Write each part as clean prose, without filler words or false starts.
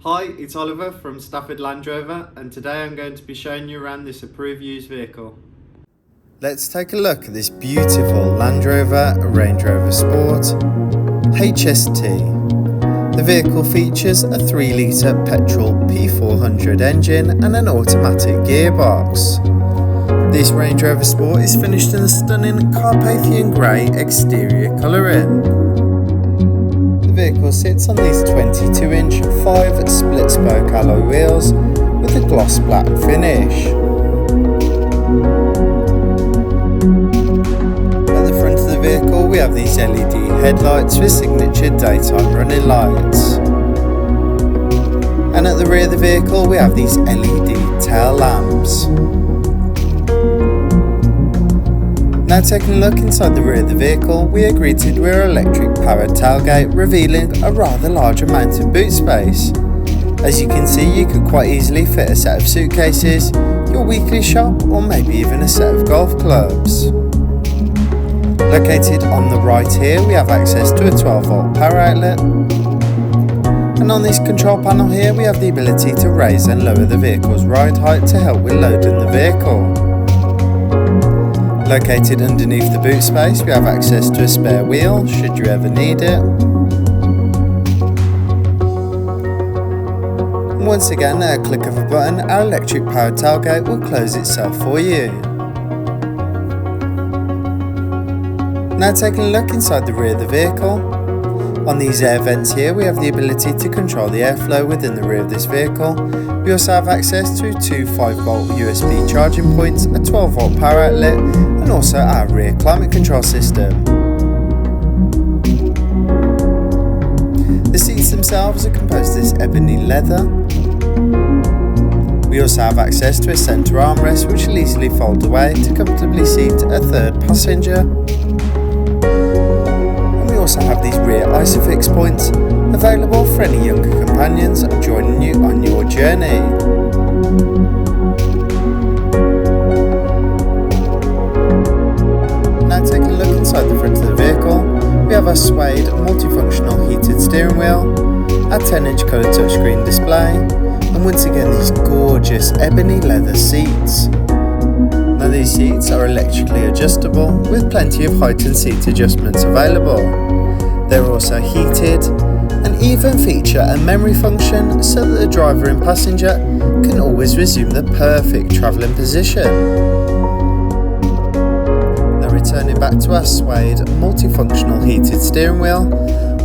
Hi, it's Oliver from Stafford Land Rover, and today I'm going to be showing you around this approved used vehicle. Let's take a look at this beautiful Land Rover Range Rover Sport HST. The vehicle features a 3-litre petrol P400 engine and an automatic gearbox. This Range Rover Sport is finished in a stunning Carpathian Grey exterior colouring. The vehicle sits on these 22-inch 5 split-spoke alloy wheels with a gloss black finish. At the front of the vehicle we have these LED headlights with signature daytime running lights. And at the rear of the vehicle we have these LED tail lamps. Now taking a look inside the rear of the vehicle, we are greeted with our electric powered tailgate, revealing a rather large amount of boot space. As you can see, you could quite easily fit a set of suitcases, your weekly shop, or maybe even a set of golf clubs. Located on the right here, we have access to a 12-volt power outlet. And on this control panel here, we have the ability to raise and lower the vehicle's ride height to help with loading the vehicle. Located underneath the boot space, we have access to a spare wheel should you ever need it. And once again, at a click of a button, our electric powered tailgate will close itself for you. Now taking a look inside the rear of the vehicle. On these air vents here, we have the ability to control the airflow within the rear of this vehicle. We also have access to 2 5-volt USB charging points, a 12-volt power outlet, and also our rear climate control system. The seats themselves are composed of this ebony leather. We also have access to a centre armrest which will easily fold away to comfortably seat a third passenger. And we also have these rear ISOFIX points available for any younger companions joining you on your journey. Now taking a look inside the front of the vehicle, we have our suede multifunctional heated steering wheel, our 10-inch colour touchscreen display, and once again these gorgeous ebony leather seats. Now these seats are electrically adjustable with plenty of height and seat adjustments available. They're also heated and even feature a memory function so that the driver and passenger can always resume the perfect travelling position. Now returning back to our suede multifunctional heated steering wheel,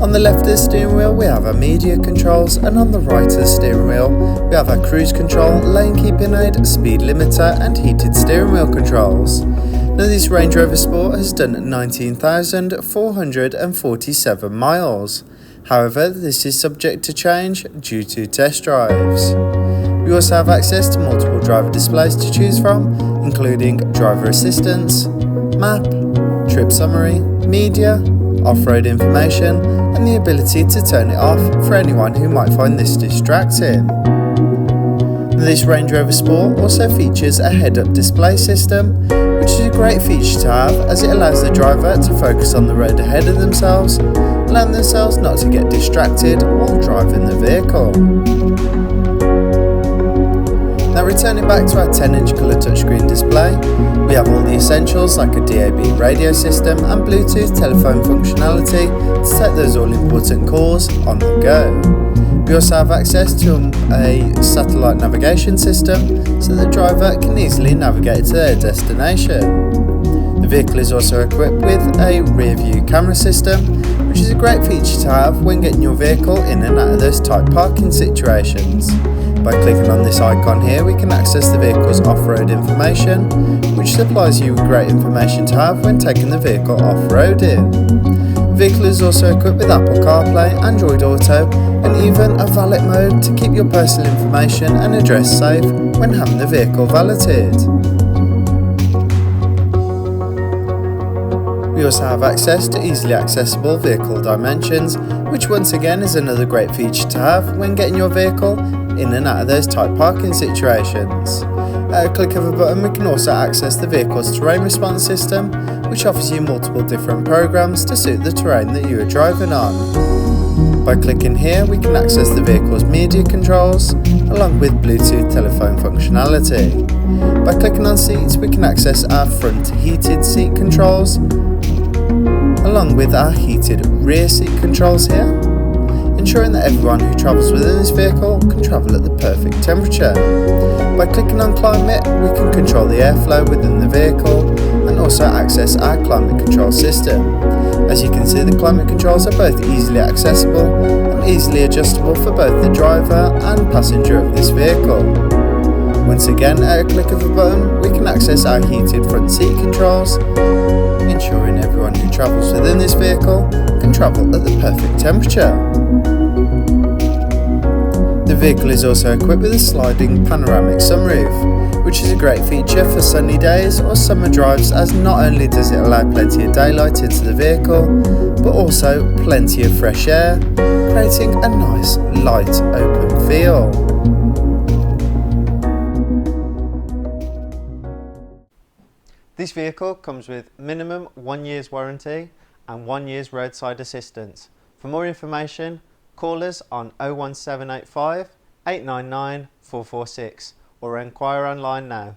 on the left of the steering wheel we have our media controls, and on the right of the steering wheel we have our cruise control, lane keeping aid, speed limiter and heated steering wheel controls. Now this Range Rover Sport has done 19,447 miles. However, this is subject to change due to test drives. We also have access to multiple driver displays to choose from, including driver assistance, map, trip summary, media, off-road information, and the ability to turn it off for anyone who might find this distracting. This Range Rover Sport also features a head-up display system, which is a great feature to have as it allows the driver to focus on the road ahead of themselves, allowing themselves not to get distracted while driving the vehicle. Now returning back to our 10-inch colour touchscreen display, we have all the essentials like a DAB radio system and Bluetooth telephone functionality to take those all-important calls on the go. We also have access to a satellite navigation system so the driver can easily navigate to their destination. The vehicle is also equipped with a rear view camera system, which is a great feature to have when getting your vehicle in and out of those tight parking situations. By clicking on this icon here, we can access the vehicle's off-road information, which supplies you with great information to have when taking the vehicle off-roading. The vehicle is also equipped with Apple CarPlay, Android Auto, and even a valet mode to keep your personal information and address safe when having the vehicle valeted. We also have access to easily accessible vehicle dimensions, which once again is another great feature to have when getting your vehicle in and out of those tight parking situations. At a click of a button we can also access the vehicle's terrain response system, which offers you multiple different programs to suit the terrain that you are driving on. By clicking here, we can access the vehicle's media controls along with Bluetooth telephone functionality. By clicking on seats, we can access our front heated seat controls along with our heated rear seat controls here, ensuring that everyone who travels within this vehicle can travel at the perfect temperature. By clicking on climate, we can control the airflow within the vehicle and also access our climate control system. As you can see, the climate controls are both easily accessible and easily adjustable for both the driver and passenger of this vehicle. Once again, at a click of a button, we can access our heated front seat controls, ensuring everyone who travels within this vehicle can travel at the perfect temperature. The vehicle is also equipped with a sliding panoramic sunroof, which is a great feature for sunny days or summer drives, as not only does it allow plenty of daylight into the vehicle, but also plenty of fresh air, creating a nice light open feel. This vehicle comes with minimum 1 year's warranty and 1 year's roadside assistance. For more information, call us on 01785 899 446 or inquire online now.